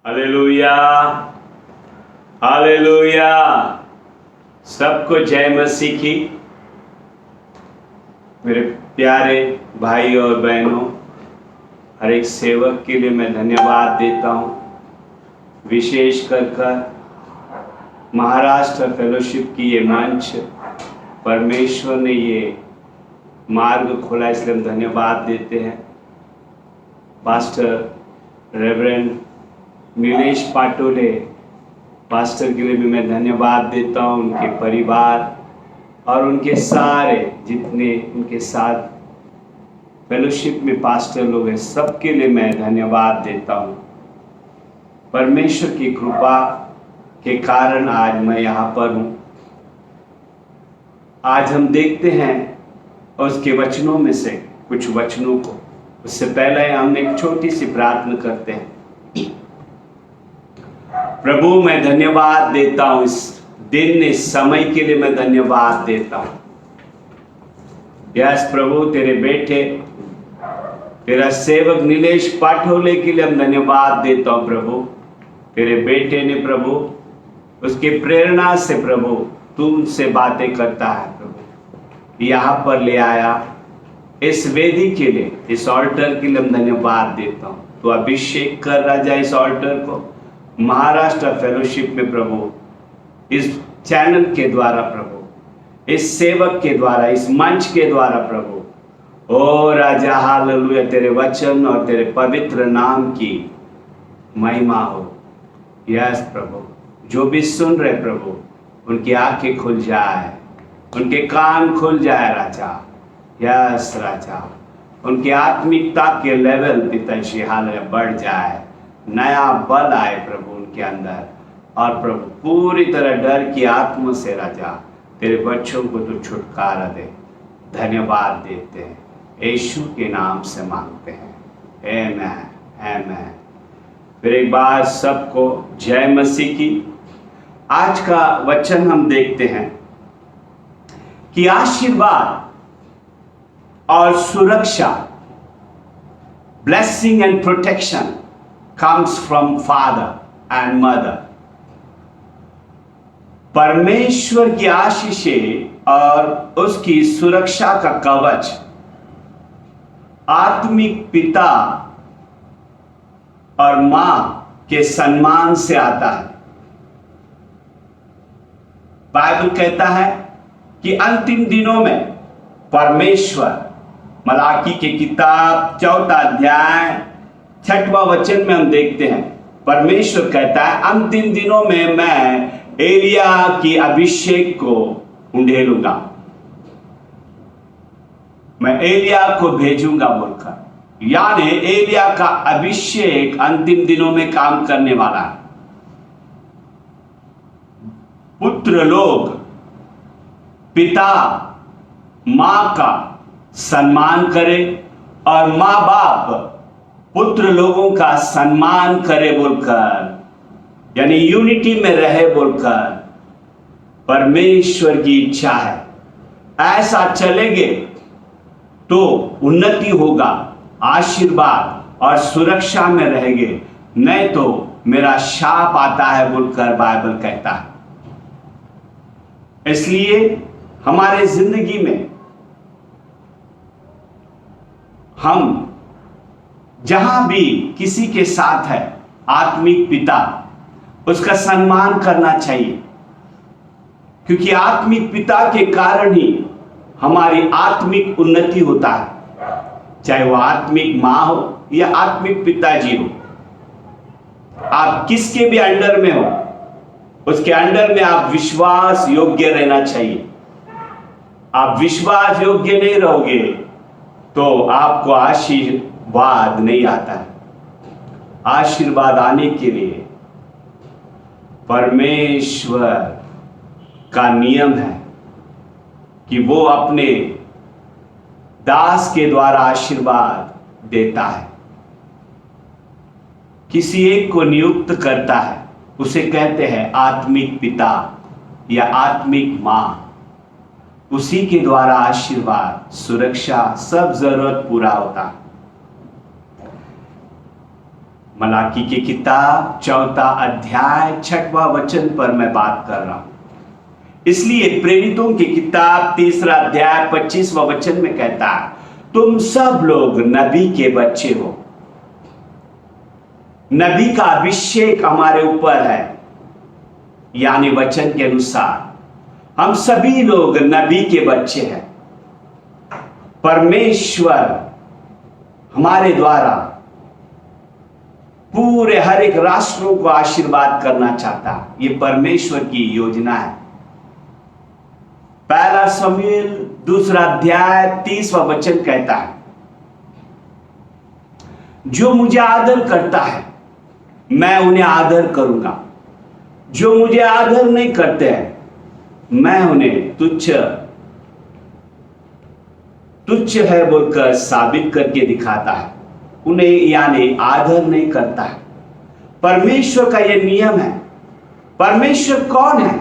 Hallelujah, hallelujah. सबको जय मसीह की। मेरे प्यारे भाई और बहनों, हर एक सेवक के लिए मैं धन्यवाद देता हूँ। विशेष कर महाराष्ट्र फेलोशिप की ये मंच, परमेश्वर ने ये मार्ग खोला, इसलिए हम धन्यवाद देते हैं। Pastor reverend Nilesh Patole pastor के लिए भी मैं धन्यवाद देता हूँ, उनके परिवार और उनके सारे जितने उनके साथ फेलोशिप में पास्टर लोग हैं, सबके लिए मैं धन्यवाद देता हूँ। परमेश्वर की कृपा के कारण आज मैं यहाँ पर हूँ। आज हम देखते हैं उसके वचनों में से कुछ वचनों को। उससे पहले हम एक छोटी सी प्रार्थना करते हैं। प्रभु, मैं धन्यवाद देता हूँ इस दिन, इस समय के लिए मैं धन्यवाद देता हूँ। यस प्रभु, तेरे बेटे, तेरा सेवक नीलेश पाटोले के लिए हम धन्यवाद देता हूँ। प्रभु, तेरे बेटे ने प्रभु उसके प्रेरणा से प्रभु तू उनसे बातें करता है। प्रभु यहाँ पर ले आया, इस वेदी के लिए, इस ऑल्टर के लिए हम धन्यवाद देता हूँ। तो अभिषेक कर राजा इस ऑल्टर को महाराष्ट्र फेलोशिप में प्रभु, इस चैनल के द्वारा प्रभु, इस सेवक के द्वारा, इस मंच के द्वारा प्रभु। ओ राजा, हालेलुया, तेरे वचन और तेरे पवित्र नाम की महिमा हो। यस प्रभु, जो भी सुन रहे प्रभु, उनकी आंखें खुल जाए, उनके कान खुल जाए राजा। यस राजा, उनकी आत्मिकता के लेवल पिताजी हालेलुया बढ़ जाए, नया बल आए प्रभु उनके अंदर, और प्रभु पूरी तरह डर की आत्मा से राजा तेरे बच्चों को तू छुटकारा दे। धन्यवाद देते हैं, यीशु के नाम से मांगते हैं, आमीन आमीन। फिर एक बार सबको जय मसीह की। आज का वचन हम देखते हैं कि आशीर्वाद और सुरक्षा, blessing and protection comes from father and mother। परमेश्वर की आशीषें और उसकी सुरक्षा का कवच आत्मिक पिता और मां के सम्मान से आता है। बाइबल कहता है कि अंतिम दिनों में परमेश्वर, मलाकी की किताब 4 अध्याय 6वां वचन में हम देखते हैं, परमेश्वर कहता है अंतिम दिनों में मैं एलिया की अभिषेक को उंडेलूंगा, मैं एलिया को भेजूंगा बोलकर। यानी एलिया का अभिषेक अंतिम दिनों में काम करने वाला है। पुत्र लोग पिता मां का सम्मान करें और मां बाप पुत्र लोगों का सम्मान करे बोलकर, यानी यूनिटी में रहे बोलकर परमेश्वर की इच्छा है। ऐसा चलेंगे तो उन्नति होगा, आशीर्वाद और सुरक्षा में रहेंगे, नहीं तो मेरा शाप आता है बोलकर बाइबल कहता है। इसलिए हमारे जिंदगी में हम जहां भी किसी के साथ है, आत्मिक पिता, उसका सम्मान करना चाहिए, क्योंकि आत्मिक पिता के कारण ही हमारी आत्मिक उन्नति होता है। चाहे वो आत्मिक मां हो या आत्मिक पिताजी हो, आप किसके भी अंडर में हो, उसके अंडर में आप विश्वास योग्य रहना चाहिए। आप विश्वास योग्य नहीं रहोगे तो आपको आशीर्वाद नहीं आता है। आशीर्वाद आने के लिए परमेश्वर का नियम है कि वो अपने दास के द्वारा आशीर्वाद देता है। किसी एक को नियुक्त करता है, उसे कहते हैं आत्मिक पिता या आत्मिक मां। उसी के द्वारा आशीर्वाद, सुरक्षा, सब जरूरत पूरा होता है। मलाकी की किताब 4 अध्याय 6वां वचन पर मैं बात कर रहा हूं। इसलिए प्रेरितों की किताब 3 अध्याय 25वां वचन में कहता है, तुम सब लोग नबी के बच्चे हो। नबी का अभिषेक हमारे ऊपर है, यानी वचन के अनुसार हम सभी लोग नबी के बच्चे हैं। परमेश्वर हमारे द्वारा पूरे हर एक राष्ट्रों को आशीर्वाद करना चाहता है। ये परमेश्वर की योजना है। 1 शमूएल 2 अध्याय 30वां वचन कहता है, जो मुझे आदर करता है मैं उन्हें आदर करूंगा, जो मुझे आदर नहीं करते हैं मैं उन्हें तुच्छ है बोलकर साबित करके दिखाता है। उन्हें यानी आदर नहीं करता है। परमेश्वर का यह नियम है। परमेश्वर कौन है?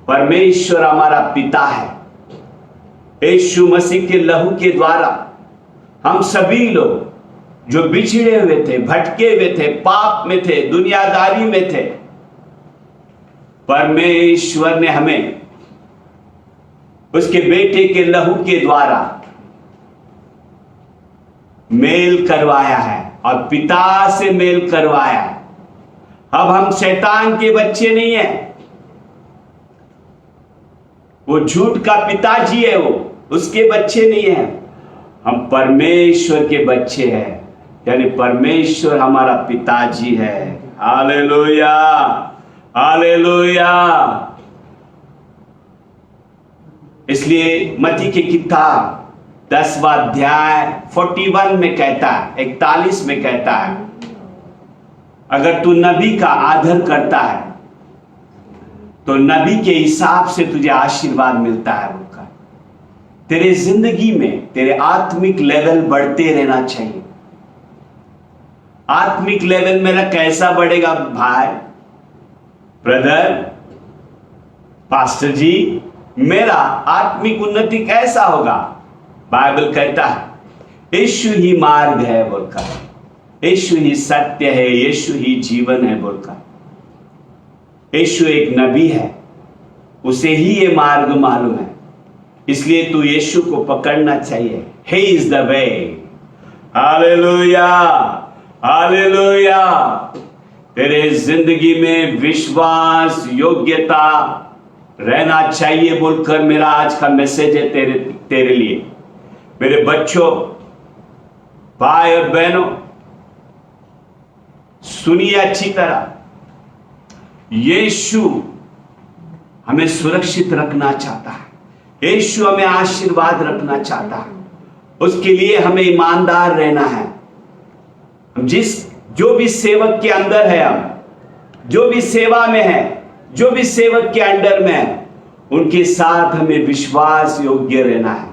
परमेश्वर हमारा पिता है। यीशु मसीह के लहू के द्वारा हम सभी लोग जो बिछड़े हुए थे, भटके हुए थे, पाप में थे, दुनियादारी में थे, परमेश्वर ने हमें उसके बेटे के लहू के द्वारा मेल करवाया है और पिता से मेल करवाया है। अब हम शैतान के बच्चे नहीं हैं। वो झूठ का पिताजी है, वो उसके बच्चे नहीं हैं। हम परमेश्वर के बच्चे हैं, यानी परमेश्वर हमारा पिताजी है। Hallelujah, hallelujah. इसलिए मत्ती की किताब 10वां अध्याय 41 में कहता है, 41 में कहता है, अगर तू नबी का आदर करता है तो नबी के हिसाब से तुझे आशीर्वाद मिलता है। उनका तेरे जिंदगी में तेरे आत्मिक लेवल बढ़ते रहना चाहिए। आत्मिक लेवल मेरा कैसा बढ़ेगा भाई, ब्रदर, पास्टर जी? मेरा आत्मिक उन्नति कैसा होगा? बाइबल कहता है यीशु ही मार्ग है बोलकर, यीशु ही सत्य है, यीशु ही जीवन है बोलकर। यीशु एक नबी है, उसे ही ये मार्ग मालूम है, इसलिए तू यीशु को पकड़ना चाहिए। He is the way. Hallelujah, hallelujah. तेरे जिंदगी में विश्वास, योग्यता रहना चाहिए बोलकर मेरा आज का मैसेज है तेरे लिए। मेरे बच्चों, भाई और बहनों, सुनिए अच्छी तरह। यीशु हमें सुरक्षित रखना चाहता है। यीशु हमें आशीर्वाद रखना चाहता है। उसके लिए हमें ईमानदार रहना है। हम जो भी सेवक के अंदर है, हम जो भी सेवा में है, जो भी सेवक के अंडर में है, उनके साथ हमें विश्वास योग्य रहना है।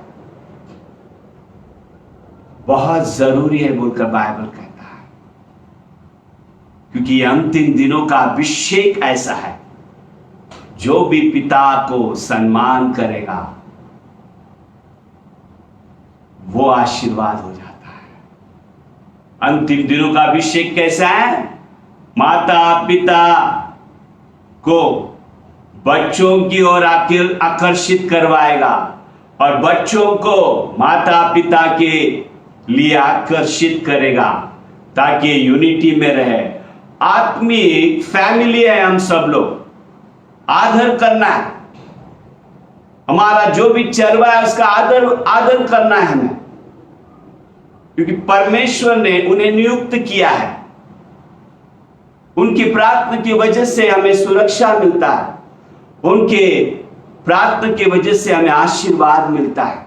बहुत जरूरी है बोलकर बाइबल कहता है, क्योंकि अंतिम दिनों का अभिषेक ऐसा है, जो भी पिता को सम्मान करेगा वो आशीर्वाद हो जाता है। अंतिम दिनों का अभिषेक कैसा है? माता पिता को बच्चों की ओर आकर्षित करवाएगा और बच्चों को माता पिता के लिए आकर्षित करेगा, ताकि यूनिटी में रहे। आत्मिक फैमिली है, हम सब लोग आदर करना है। हमारा जो भी चरवा है उसका आदर करना है हमें, क्योंकि परमेश्वर ने उन्हें नियुक्त किया है। उनकी प्रार्थना की वजह से हमें सुरक्षा मिलता है, उनके प्रार्थना की वजह से हमें आशीर्वाद मिलता है।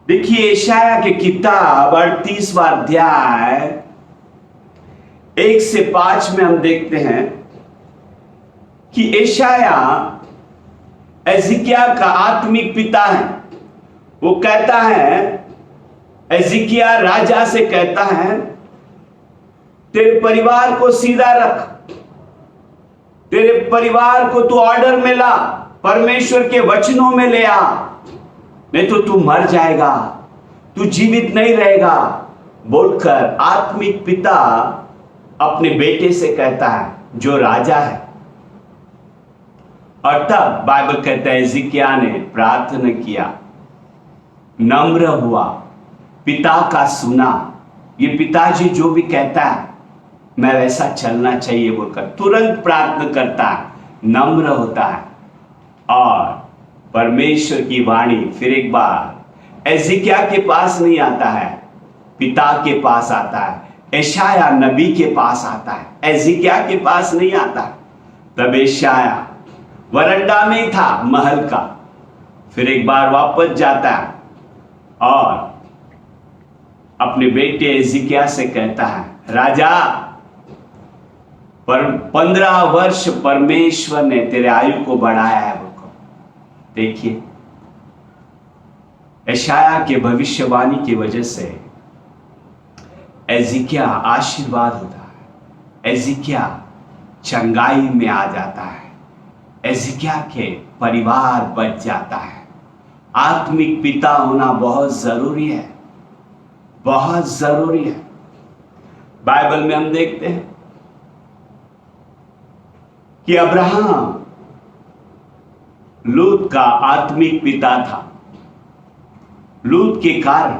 देखिए यशायाह की किताब 38वां अध्याय 1 से 5 में हम देखते हैं कि यशायाह एजिकिया का आत्मिक पिता है। वो कहता है, एजिकिया राजा से कहता है, तेरे परिवार को सीधा रख, तेरे परिवार को तू ऑर्डर में ला, परमेश्वर के वचनों में ले आ, नहीं तो तू मर जाएगा, तू जीवित नहीं रहेगा। बोलकर आत्मिक पिता अपने बेटे से कहता है जो राजा है। और तब बाइबल कहता है हिजकिय्याह ने प्रार्थना किया, नम्र हुआ, पिता का सुना। ये पिताजी जो भी कहता है मैं वैसा चलना चाहिए बोलकर तुरंत प्रार्थना करता है, नम्र होता है। और परमेश्वर की वाणी फिर एक बार हिजकिय्याह के पास नहीं आता है, पिता के पास आता है, यशायाह नबी के पास आता है, हिजकिय्याह के पास नहीं आता। तब यशायाह वरांडा में ही था महल का, फिर एक बार वापस जाता है और अपने बेटे हिजकिय्याह से कहता है, राजा पर 15 वर्ष परमेश्वर ने तेरे आयु को बढ़ाया है। देखिए यशायाह के भविष्यवाणी की वजह से हिजकिय्याह आशीर्वाद होता है, हिजकिय्याह चंगाई में आ जाता है, हिजकिय्याह के परिवार बच जाता है। आत्मिक पिता होना बहुत जरूरी है, बहुत जरूरी है। बाइबल में हम देखते हैं कि अब्राहम लूत का आत्मिक पिता था। लूत के कारण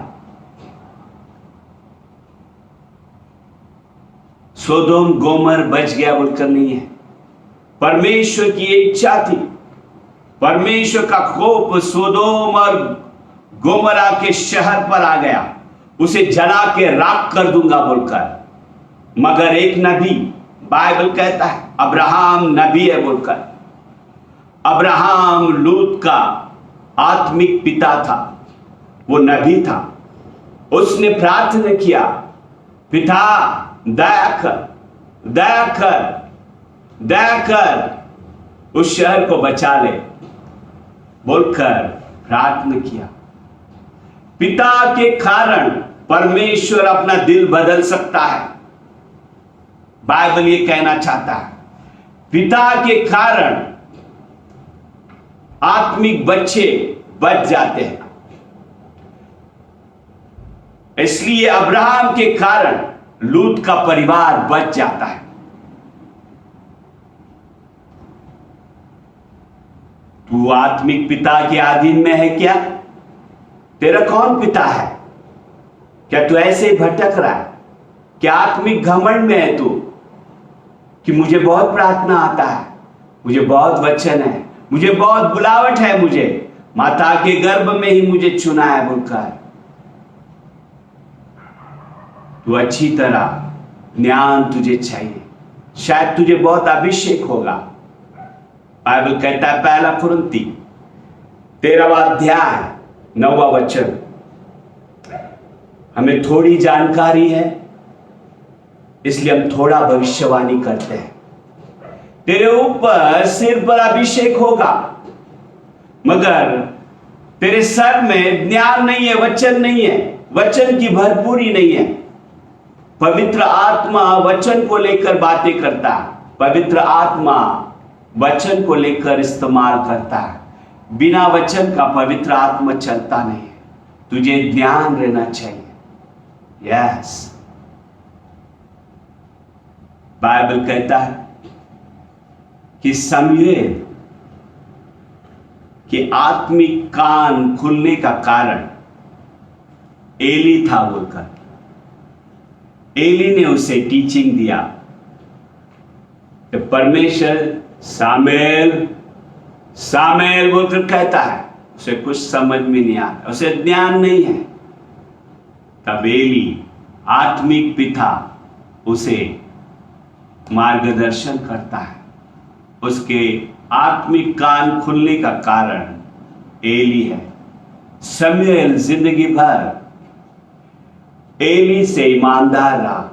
सोदोम गोमर बच गया बोलकर नहीं है, परमेश्वर की इच्छा थी। परमेश्वर का कोप सोदोम और गोमरा के शहर पर आ गया, उसे जला के राख कर दूंगा बोलकर। मगर एक नबी, बाइबल कहता है अब्राहम नबी है बोलकर। अब्राहम लूत का आत्मिक पिता था, वो नबी था। उसने प्रार्थना किया, पिता दया कर, दया कर, दया कर, उस शहर को बचा ले बोलकर प्रार्थना किया। पिता के कारण परमेश्वर अपना दिल बदल सकता है। बाइबल ये कहना चाहता है, पिता के कारण आत्मिक बच्चे बच जाते हैं। इसलिए अब्राहम के कारण लूत का परिवार बच जाता है। तू आत्मिक पिता के अधीन में है क्या? तेरा कौन पिता है? क्या तू ऐसे ही भटक रहा है? क्या आत्मिक घमंड में है तू कि मुझे बहुत प्रार्थना आता है, मुझे बहुत वचन है, मुझे बहुत बुलावट है, मुझे माता के गर्भ में ही मुझे चुना है बोलकर? तू अच्छी तरह ज्ञान तुझे चाहिए, शायद तुझे बहुत अभिषेक होगा। बाइबल कहता है पहला कुरिन्ती 13वां अध्याय 9वां वचन, हमें थोड़ी जानकारी है इसलिए हम थोड़ा भविष्यवाणी करते हैं। तेरे ऊपर सिर पर अभिषेक होगा मगर तेरे सर में ज्ञान नहीं है, वचन नहीं है, वचन की भरपूरी नहीं है। पवित्र आत्मा वचन को लेकर बातें करता है, पवित्र आत्मा वचन को लेकर इस्तेमाल करता है। बिना वचन का पवित्र आत्मा चलता नहीं है। तुझे ध्यान रहना चाहिए। यस, बाइबल कहता है कि शमूएल के आत्मिक कान खुलने का कारण एली था बोलकर। एली ने उसे टीचिंग दिया कि परमेश्वर सामेल सामेल बोलकर कहता है, उसे कुछ समझ में नहीं आता, उसे ज्ञान नहीं है। तब एली आत्मिक पिता उसे मार्गदर्शन करता है। उसके आत्मिक कान खुलने का कारण एली है। शमूएल जिंदगी भर एली से ईमानदार रहा।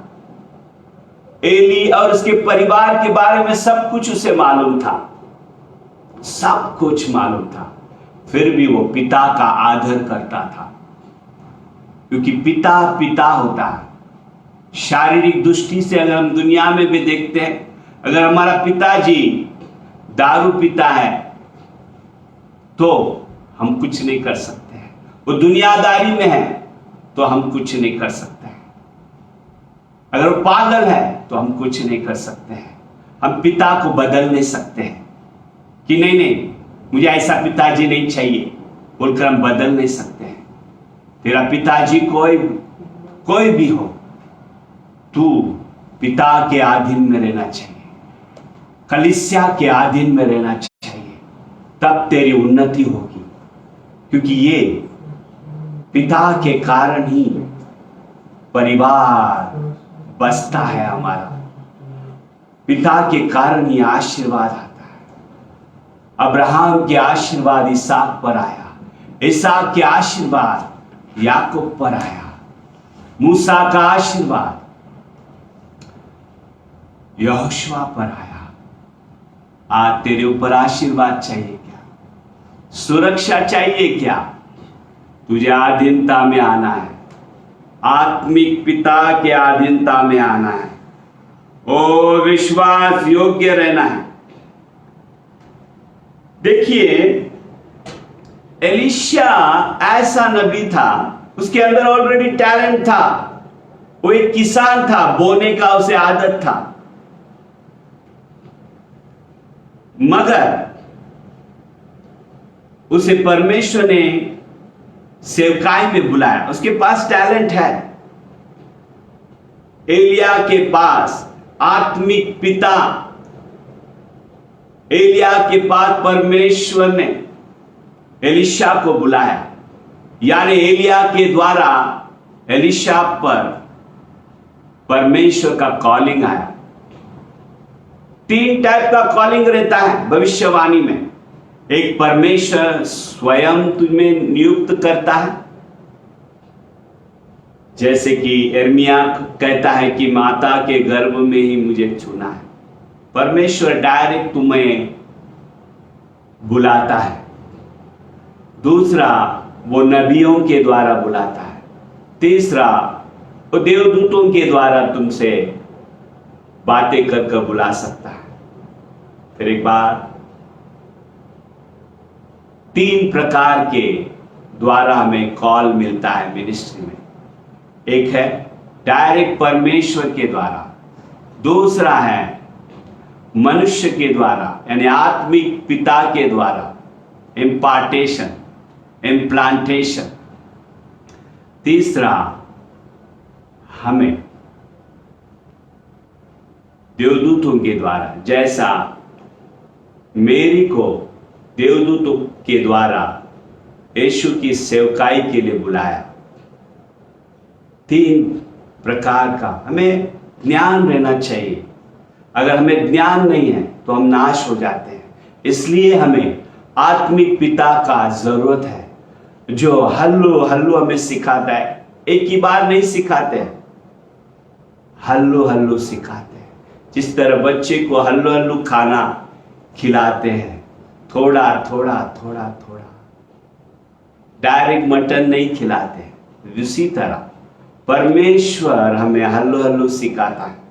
एली और उसके परिवार के बारे में सब कुछ उसे मालूम था, सब कुछ मालूम था। फिर भी वो पिता का आदर करता था, क्योंकि पिता पिता होता है। शारीरिक दृष्टि से अगर हम दुनिया में भी देखते हैं, अगर हमारा पिताजी दारू पीता है तो हम कुछ नहीं कर सकते हैं। वो दुनियादारी में है तो हम कुछ नहीं कर सकते हैं। अगर वो पागल है तो हम कुछ नहीं कर सकते हैं। हम पिता को बदल नहीं सकते हैं कि नहीं नहीं मुझे ऐसा पिताजी नहीं चाहिए बोलकर हम बदल नहीं सकते हैं। तेरा पिताजी कोई भी हो, तू पिता के अधीन में रहना चाहिए, कलीसिया के अधीन में रहना चाहिए, तब तेरी उन्नति होगी। क्योंकि ये पिता के कारण ही परिवार बसता है हमारा, पिता के कारण ही आशीर्वाद आता है। अब्राहम के आशीर्वाद इसहाक पर आया, इसहाक के आशीर्वाद याकूब पर आया, मूसा का आशीर्वाद यहोशुआ पर आया। आज तेरे ऊपर आशीर्वाद चाहिए क्या? सुरक्षा चाहिए क्या? तुझे अधीनता में आना है, आत्मिक पिता के अधीनता में आना है, ओ विश्वास योग्य रहना है। देखिए एलीशा ऐसा नबी था, उसके अंदर ऑलरेडी टैलेंट था, वो एक किसान था, बोने का उसे आदत था, मगर उसे परमेश्वर ने सेवकाई में बुलाया। उसके पास टैलेंट है। एलिया के पास आत्मिक पिता, एलिया के पास परमेश्वर ने एलीशा को बुलाया, यानी एलिया के द्वारा एलीशा पर परमेश्वर का कॉलिंग आया। 3 टाइप का कॉलिंग रहता है भविष्यवाणी में। एक परमेश्वर स्वयं तुम्हें नियुक्त करता है, जैसे कि यिर्मयाह कहता है कि माता के गर्भ में ही मुझे चुना है। परमेश्वर डायरेक्ट तुम्हें बुलाता है। दूसरा, वो नबियों के द्वारा बुलाता है। तीसरा, वो देवदूतों के द्वारा तुमसे बातें कर बुला सकता है। फिर एक बार 3 प्रकार के द्वारा हमें कॉल मिलता है मिनिस्ट्री में। एक है डायरेक्ट परमेश्वर के द्वारा, दूसरा है मनुष्य के द्वारा यानी आत्मिक पिता के द्वारा, इम्पार्टेशन, इम्प्लांटेशन। तीसरा, हमें देवदूतों के द्वारा, जैसा मेरी को देवदूतों के द्वारा यीशु की सेवकाई के लिए बुलाया। 3 प्रकार का हमें ज्ञान रहना चाहिए। अगर हमें ज्ञान नहीं है तो हम नाश हो जाते हैं। इसलिए हमें आत्मिक पिता का जरूरत है, जो हल्लू हल्लू हमें सिखाता है। एक ही बार नहीं सिखाते हैं, हल्लू हल्लू सिखाते हैं। जिस तरह बच्चे को हल्लू हल्लू खाना खिलाते हैं, थोड़ा थोड़ा थोड़ा थोड़ा, डायरेक्ट मटन नहीं खिलाते। उसी तरह परमेश्वर हमें हल्लू हल्लू सिखाता है।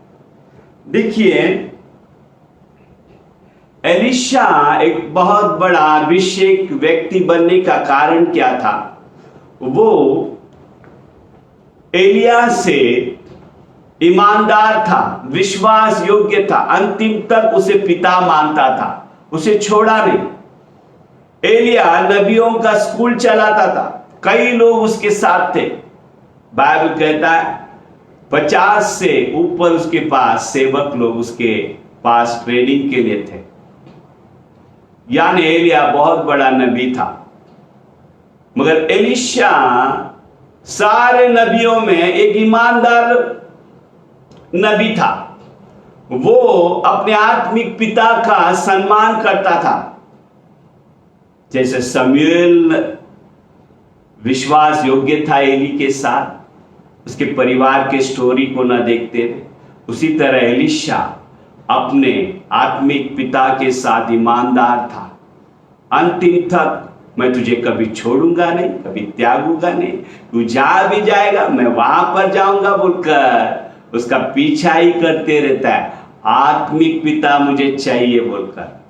देखिए एलीशा एक बहुत बड़ा अभिषेक व्यक्ति बनने का कारण क्या था? वो एलिया से ईमानदार था, विश्वास योग्य था, अंतिम तक उसे पिता मानता था, उसे छोड़ा नहीं। एलिया नबियों का स्कूल चलाता था, कई लोग उसके साथ थे। बाइबल कहता है 50 से ऊपर उसके पास सेवक लोग उसके पास ट्रेनिंग के लिए थे। यानी एलिया बहुत बड़ा नबी था। मगर एलीशा सारे नबियों में एक ईमानदार नबी था। वो अपने आत्मिक पिता का सम्मान करता था। जैसे शमूएल विश्वास योग्य था एली के साथ, उसके परिवार के स्टोरी को न देखते थे, उसी तरह एलीशा अपने आत्मिक पिता के साथ ईमानदार था। अंतिम तक मैं तुझे कभी छोड़ूंगा नहीं, कभी त्यागूंगा नहीं, तू जहां भी जाएगा मैं वहां पर जाऊंगा बोलकर उसका पीछा ही करते रहता है। आत्मिक पिता मुझे चाहिए बोलकर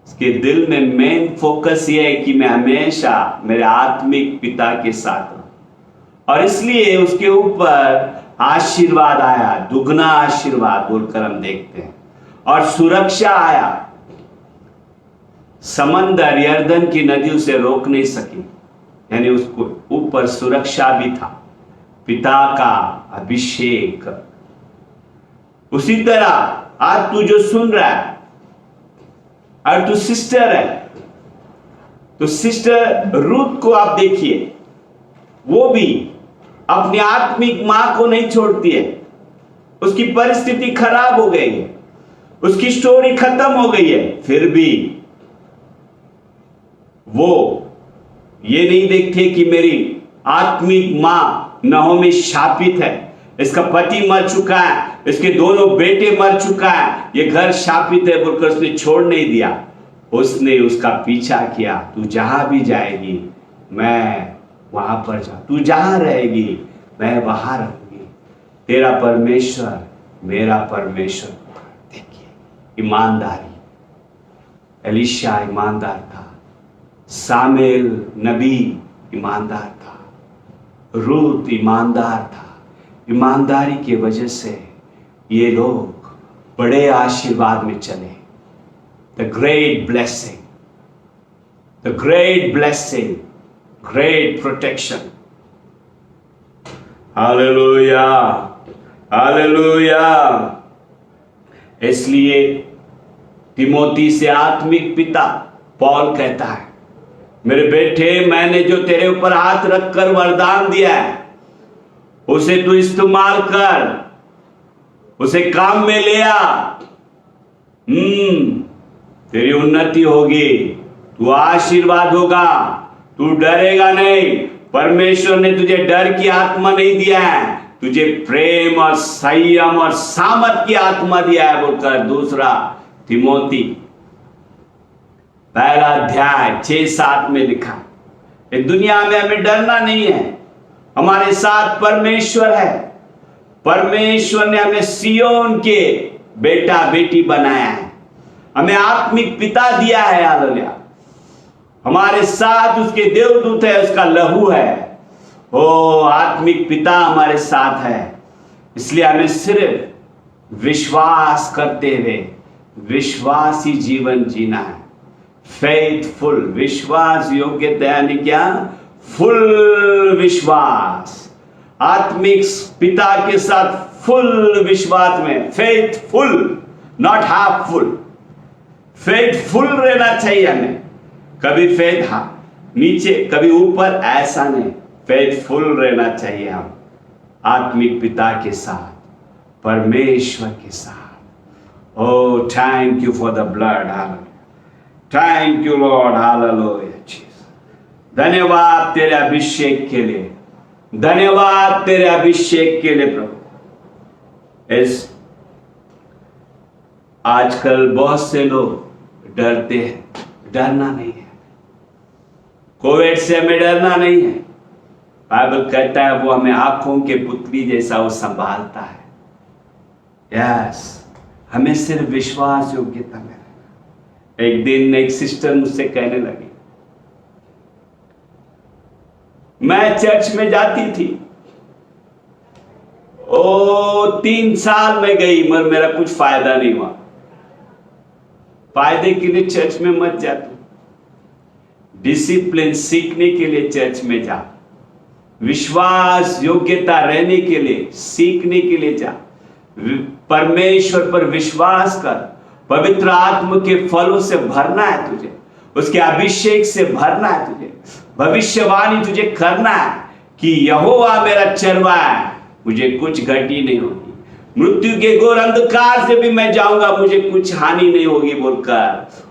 उसके दिल में मेन फोकस ये है कि मैं हमेशा मेरे आत्मिक पिता के साथ हूं। और इसलिए उसके ऊपर आशीर्वाद आया, दुगना आशीर्वाद बोलकर हम देखते हैं। और सुरक्षा आया, समंदर यर्दन की नदी उसे रोक नहीं सकी, यानी उसको ऊपर सुरक्षा भी था, पिता का अभिषेक। उसी तरह आज तू जो सुन रहा है और तू सिस्टर है, तो सिस्टर रूथ को आप देखिए, वो भी अपनी आत्मिक मां को नहीं छोड़ती है। उसकी परिस्थिति खराब हो गई है, उसकी स्टोरी खत्म हो गई है, फिर भी वो ये नहीं देखते कि मेरी आत्मिक मां नहोमी शापित है, इसका पति मर चुका है, इसके दोनों बेटे मर चुका है, ये घर शापित है बोलकर उसने छोड़ नहीं दिया। उसने उसका पीछा किया। तू जहां भी जाएगी मैं वहां पर जा, तू जहां रहेगी मैं वहां रहूंगी, तेरा परमेश्वर मेरा परमेश्वर। देखिए ईमानदारी, एलीशा ईमानदार था, सामुएल नबी ईमानदार था, रूत ईमानदार था। ईमानदारी की वजह से ये लोग बड़े आशीर्वाद में चले। The great blessing, the great blessing, great protection. Hallelujah, hallelujah. इसलिए तिमोथी से आत्मिक पिता पौल कहता है, मेरे बेटे मैंने जो तेरे ऊपर हाथ रखकर वरदान दिया है उसे तू इस्तेमाल कर, उसे काम में ले आ। तेरी उन्नति होगी, तू आशीर्वाद होगा, तू डरेगा नहीं। परमेश्वर ने तुझे डर की आत्मा नहीं दिया है, तुझे प्रेम और संयम और सामर्थ की आत्मा दिया है बोलकर दूसरा तिमोथी पहला अध्याय 6-7 में लिखा। इस दुनिया में हमें डरना नहीं है, हमारे साथ परमेश्वर है। परमेश्वर ने हमें सियोन के बेटा बेटी बनाया है, हमें आत्मिक पिता दिया है। हालेलुया। हमारे साथ उसके देवदूत है, उसका लहू है। ओ आत्मिक पिता हमारे साथ है। इसलिए हमें सिर्फ विश्वास करते हुए विश्वासी जीवन जीना है। फेथफुल, विश्वास योग्यता यानी क्या? फुल विश्वास, आत्मिक पिता के साथ फुल विश्वास में, faithful, not half full. Faithful रहना चाहिए हमें, कभी फेथ नीचे कभी ऊपर, ऐसा नहीं। फेथफुल रहना चाहिए हम आत्मिक पिता के साथ, परमेश्वर के साथ। Oh thank you for the blood, thank you Lord, hallelujah. धन्यवाद तेरे अभिषेक के लिए, धन्यवाद तेरे अभिषेक के लिए प्रभु। इस आजकल बहुत से लोग डरते हैं, डरना नहीं है। कोविड से हमें डरना नहीं है। बाइबल कहता है वो हमें आंखों के पुतली जैसा वो संभालता है। यस, हमें सिर्फ विश्वास योग्यता में। एक दिन एक सिस्टर मुझसे कहने लगी, मैं चर्च में जाती थी, 3 साल में गई मगर मेरा कुछ फायदा नहीं हुआ। फायदे के लिए चर्च में मत जा, तू डिसिप्लिन सीखने के लिए चर्च में जा, विश्वास योग्यता रहने के लिए सीखने के लिए जा, परमेश्वर पर विश्वास कर, पवित्र आत्मा के फलों से भरना है तुझे, उसके अभिषेक से भरना है तुझे, भविष्यवाणी तुझे करना है कि यहोवा मेरा चरवाहा है, मुझे कुछ घटी नहीं होगी, मृत्यु के घोर अंधकार से भी मैं जाऊंगा, मुझे कुछ हानि नहीं होगी बोलकर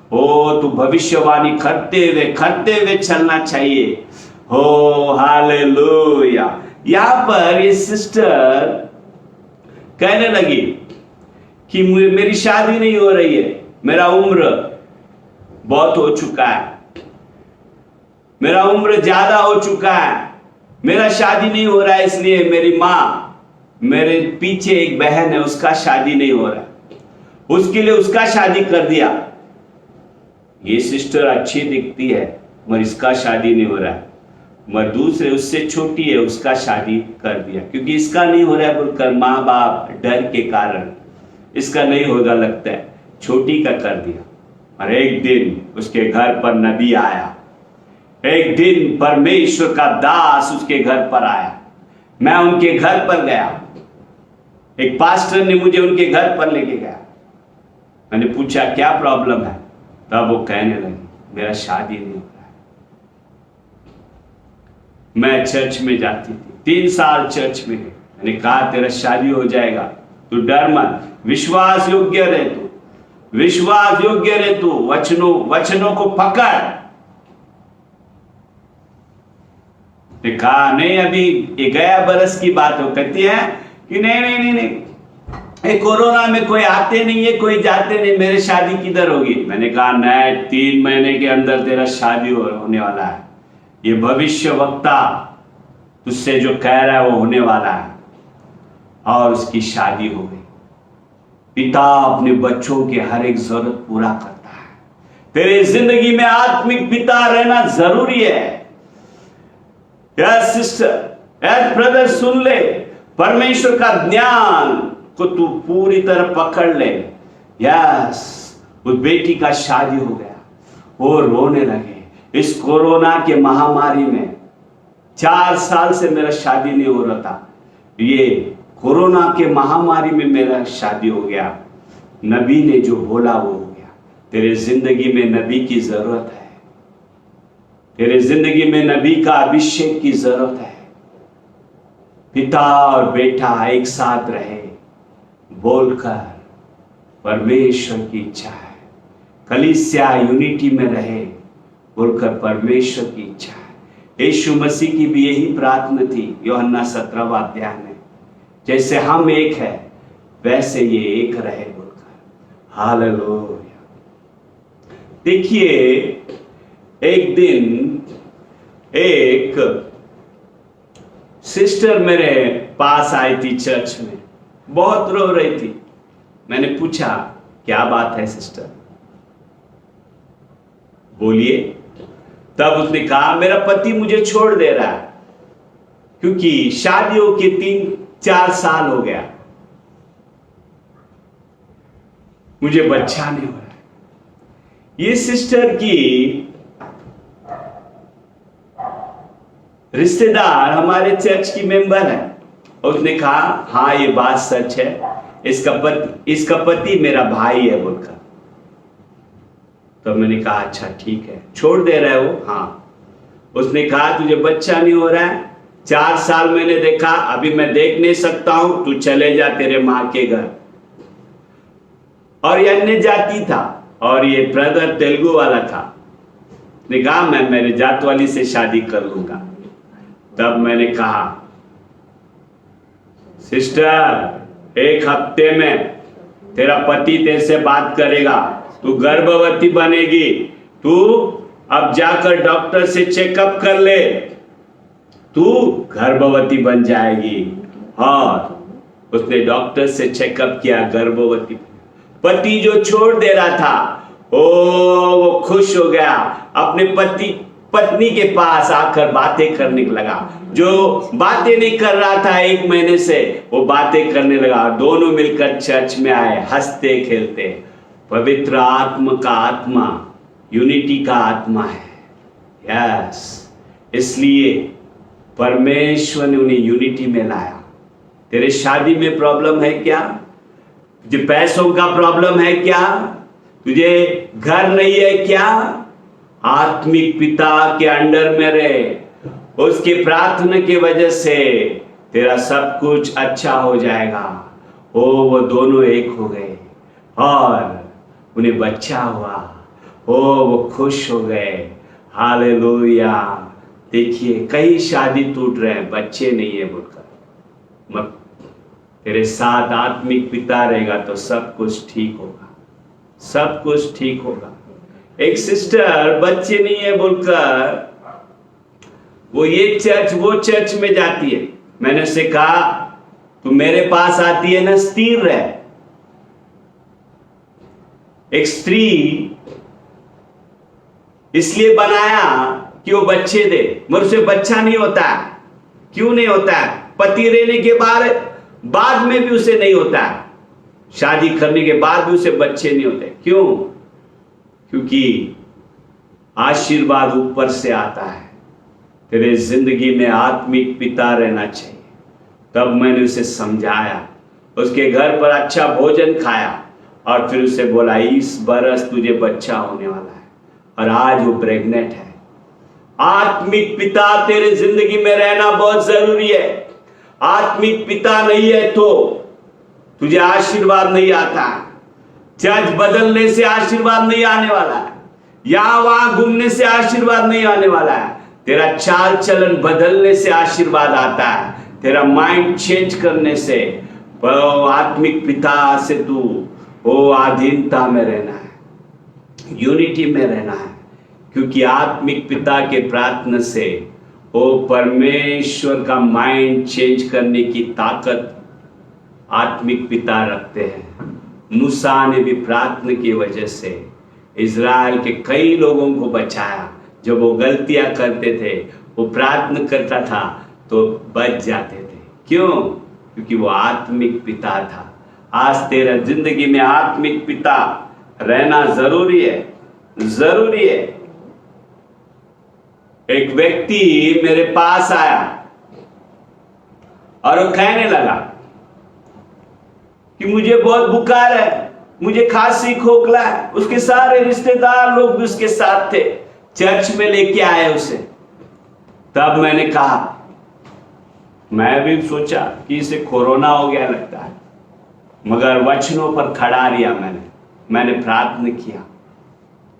तू भविष्यवाणी करते हुए चलना चाहिए। हो हालेलुया। यहां पर ये सिस्टर कहने लगी कि मेरी शादी नहीं हो रही है, मेरा उम्र बहुत हो चुका है, मेरा उम्र ज्यादा हो चुका है, मेरा शादी नहीं हो रहा है, इसलिए मेरी माँ, मेरे पीछे एक बहन है उसका शादी नहीं हो रहा है, उसके लिए उसका शादी कर दिया। ये सिस्टर अच्छी दिखती है मगर इसका शादी नहीं हो रहा है। मगर दूसरे उससे छोटी है, उसका शादी कर दिया, क्योंकि इसका नहीं हो रहा है बोलकर माँ बाप डर के कारण इसका नहीं होगा लगता है, छोटी का कर दिया। और एक दिन उसके घर पर नबी आया, एक दिन परमेश्वर का दास उसके घर पर आया। मैं उनके घर पर गया, एक पास्टर ने मुझे उनके घर पर लेके गया। मैंने पूछा क्या प्रॉब्लम है, तब वो कहने लगी मेरा शादी नहीं हो रहा है। मैं चर्च में जाती थी, 3 साल चर्च में गई। मैंने कहा तेरा शादी हो जाएगा, तू डर मत, विश्वास योग्य रहे तू, विश्वास योग्य रहे तू, वचनों को पकड़। कहा नहीं, अभी ये गया बरस की बात हो। कहती है कि नहीं, कोरोना में कोई आते नहीं है, कोई जाते नहीं, मेरे शादी किधर होगी। मैंने कहा नहीं, 3 महीने के अंदर तेरा शादी होने वाला है। ये भविष्य वक्ता तुझसे जो कह रहा है वो होने वाला है। और उसकी शादी हो गई। पिता अपने बच्चों के हर एक जरूरत पूरा करता है। तेरे जिंदगी में आत्मिक पिता रहना जरूरी है। यस सिस्टर, यस ब्रदर, सुन ले, परमेश्वर का ज्ञान को तू पूरी तरह पकड़ ले। यस, उस बेटी का शादी हो गया, वो रोने लगे। इस कोरोना के महामारी में 4 साल से मेरा शादी नहीं हो रहा था, ये कोरोना के महामारी में मेरा शादी हो गया। नबी ने जो बोला वो हो गया। तेरे जिंदगी में नबी की जरूरत है, तेरे जिंदगी में नबी का अभिषेक की जरूरत है। पिता और बेटा एक साथ रहे बोलकर परमेश्वर की इच्छा है। कलीसिया यूनिटी में रहे बोलकर परमेश्वर की इच्छा है। यीशु मसीह की भी यही प्रार्थना थी यूहन्ना 17वां अध्याय में, जैसे हम एक है वैसे ये एक रहे बोलकर। हालेलुया। देखिए, एक दिन एक सिस्टर मेरे पास आई थी चर्च में, बहुत रो रही थी। मैंने पूछा क्या बात है सिस्टर, बोलिए। तब उसने कहा मेरा पति मुझे छोड़ दे रहा है, क्योंकि शादियों के 3-4 साल हो गया, मुझे बच्चा नहीं हो रहा है। ये सिस्टर की रिश्तेदार हमारे चर्च की मेंबर है। उसने कहा हाँ ये बात सच है, इसका पति मेरा भाई है बोलकर। तो मैंने कहा अच्छा ठीक है, छोड़ दे रहे हो? हाँ। उसने कहा तुझे बच्चा नहीं हो रहा है, 4 साल मैंने देखा, अभी मैं देख नहीं सकता हूं, तू चले जा तेरे माँ के घर। और ये अन्य जाति था और ये ब्रदर तेलुगु वाला था। उसने कहा मैं मेरे जात वाली से शादी कर लूंगा। तब मैंने कहा सिस्टर 1 हफ्ते में तेरा पति तेरे से बात करेगा, तू गर्भवती बनेगी, तू अब जाकर डॉक्टर से चेकअप कर ले, तू गर्भवती बन जाएगी। और उसने डॉक्टर से चेकअप किया, गर्भवती। पति जो छोड़ दे रहा था वो खुश हो गया, अपने पत्नी के पास आकर बातें करने लगा। जो बातें नहीं कर रहा था 1 महीने से, वो बातें करने लगा। दोनों मिलकर चर्च में आए, हंसते खेलते। पवित्र आत्मा का आत्मा यूनिटी का आत्मा है। यस, इसलिए परमेश्वर ने उन्हें यूनिटी में लाया। तेरे शादी में प्रॉब्लम है क्या? तुझे पैसों का प्रॉब्लम है क्या? तुझे घर नहीं है क्या? आत्मिक पिता के अंडर में रहे, उसकी प्रार्थना की वजह से तेरा सब कुछ अच्छा हो जाएगा। वो दोनों एक हो गए और उन्हें बच्चा हुआ। वो खुश हो गए। हालेलुया। देखिए कई शादी टूट रहे हैं, बच्चे नहीं है बोलकर। तेरे साथ आत्मिक पिता रहेगा तो सब कुछ ठीक होगा, सब कुछ ठीक होगा। एक सिस्टर बच्चे नहीं है बोलकर वो ये चर्च वो चर्च में जाती है। मैंने उससे कहा तू मेरे पास आती है ना, स्थिर रह। एक स्त्री इसलिए बनाया कि वो बच्चे दे, मगर उसे बच्चा नहीं होता है। क्यों नहीं होता है? पति रहने के बाद में भी उसे नहीं होता है, शादी करने के बाद भी उसे बच्चे नहीं होते। क्यों? क्योंकि आशीर्वाद ऊपर से आता है। तेरे जिंदगी में आत्मिक पिता रहना चाहिए। तब मैंने उसे समझाया, उसके घर पर अच्छा भोजन खाया और फिर उसे बोला इस बरस तुझे बच्चा होने वाला है, और आज वो प्रेग्नेंट है। आत्मिक पिता तेरे जिंदगी में रहना बहुत जरूरी है। आत्मिक पिता नहीं है तो तुझे आशीर्वाद नहीं आता। चर्च बदलने से आशीर्वाद नहीं आने वाला है, यहां वहां घूमने से आशीर्वाद नहीं आने वाला है। तेरा चाल चलन बदलने से आशीर्वाद आता है, तेरा माइंड चेंज करने से। आत्मिक पिता से तू वो अधीनता में रहना है, यूनिटी में रहना है, क्योंकि आत्मिक पिता के प्रार्थना से वो परमेश्वर का माइंड चेंज करने की ताकत आत्मिक पिता रखते हैं। मूसा ने भी प्रार्थना की वजह से इज़राइल के कई लोगों को बचाया। जब वो गलतियां करते थे, वो प्रार्थना करता था तो बच जाते थे। क्यों? क्योंकि वो आत्मिक पिता था। आज तेरा जिंदगी में आत्मिक पिता रहना जरूरी है, जरूरी है। एक व्यक्ति मेरे पास आया और वो कहने लगा कि मुझे बहुत बुखार है, मुझे खांसी खोखला है। उसके सारे रिश्तेदार लोग भी उसके साथ थे, चर्च में लेके आए उसे। तब मैंने कहा, मैं भी सोचा कि इसे कोरोना हो गया लगता है, मगर वचनों पर खड़ा रहा मैंने प्रार्थना किया,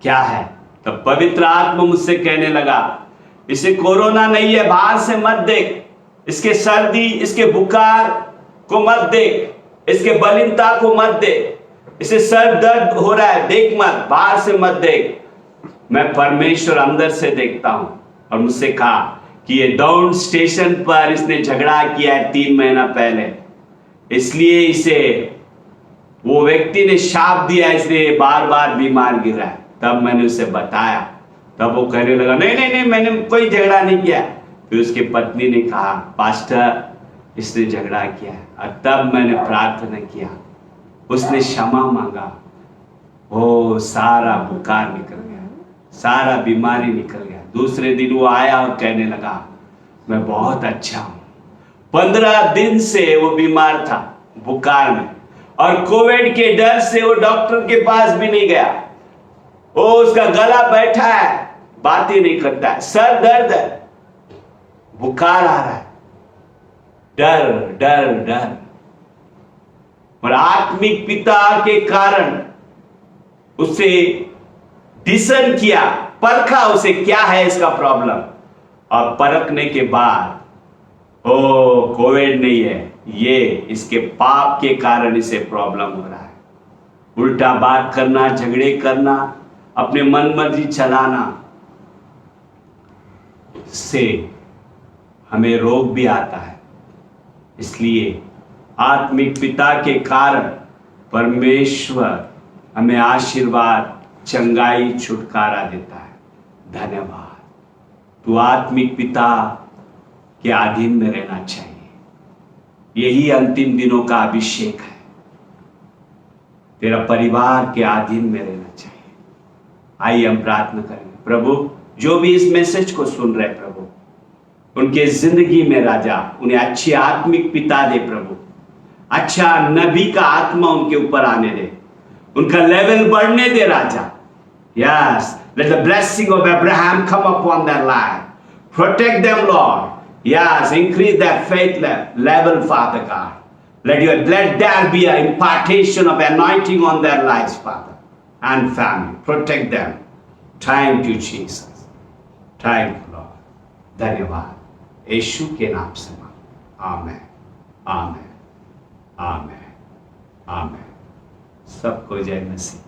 क्या है? तब पवित्र आत्मा मुझसे कहने लगा, इसे कोरोना नहीं है, बाहर से मत देख, इसके सर्दी, इसके बुखार को मत देख, इसके बलिनता को मत देख, इसे सर दर्द हो रहा है, देख मत, बाहर से मत देख। मैं परमेश्वर अंदर से देखता हूं। और मुझसे कहा कि ये दौड़ स्टेशन पर इसने झगड़ा किया है 3 महीना पहले, इसलिए इसे वो व्यक्ति ने शाप दिया, इसलिए बार बार बीमार गिरा है। तब मैंने उसे बताया, तब वो कहने लगा, नहीं नहीं नहीं, मैंने कोई झगड़ा नहीं किया। फिर उसकी पत्नी ने कहा, पास्टर इसने झगड़ा किया है। और तब मैंने प्रार्थना किया, उसने क्षमा मांगा, वो सारा बुखार निकल गया, सारा बीमारी निकल गया। दूसरे दिन वो आया और कहने लगा, मैं बहुत अच्छा हूं। 15 दिन से वो बीमार था बुखार में, और कोविड के डर से वो डॉक्टर के पास भी नहीं गया। वो उसका गला बैठा है, बात ही नहीं करता है, सर दर्द है, बुखार आ रहा है, डर डर डर। और आत्मिक पिता के कारण उसे डिसन किया, परखा उसे क्या है इसका प्रॉब्लम, और परखने के बाद ओ कोविड नहीं है, ये इसके पाप के कारण इसे प्रॉब्लम हो रहा है। उल्टा बात करना, झगड़े करना, अपने मन मर्जी चलाना से हमें रोग भी आता है। इसलिए आत्मिक पिता के कारण परमेश्वर हमें आशीर्वाद, चंगाई, छुटकारा देता है। धन्यवाद। तू आत्मिक पिता के अधीन में रहना चाहिए। यही अंतिम दिनों का अभिषेक है। तेरा परिवार के अधीन में रहना चाहिए। आइए हम प्रार्थना करेंगे। प्रभु, जो भी इस मैसेज को सुन रहे प्रभु, उनके जिंदगी में राजा उन्हें अच्छी आत्मिक पिता दे प्रभु, अच्छा नबी का आत्मा उनके ऊपर आने दे, उनका लेवल बढ़ने दे राजा। Yes, let the blessing of Abraham come upon their life. Protect them, Lord. Yes, increase their faith level, Father God. Let there be an impartation of anointing on their lives, Father, and family. Protect them. Thank you, Jesus. Thank you, Lord. धन्यवाद। यीशु के नाम से मांग। आमेन, आमेन, आमेन, आमेन। सबको जय मसीह।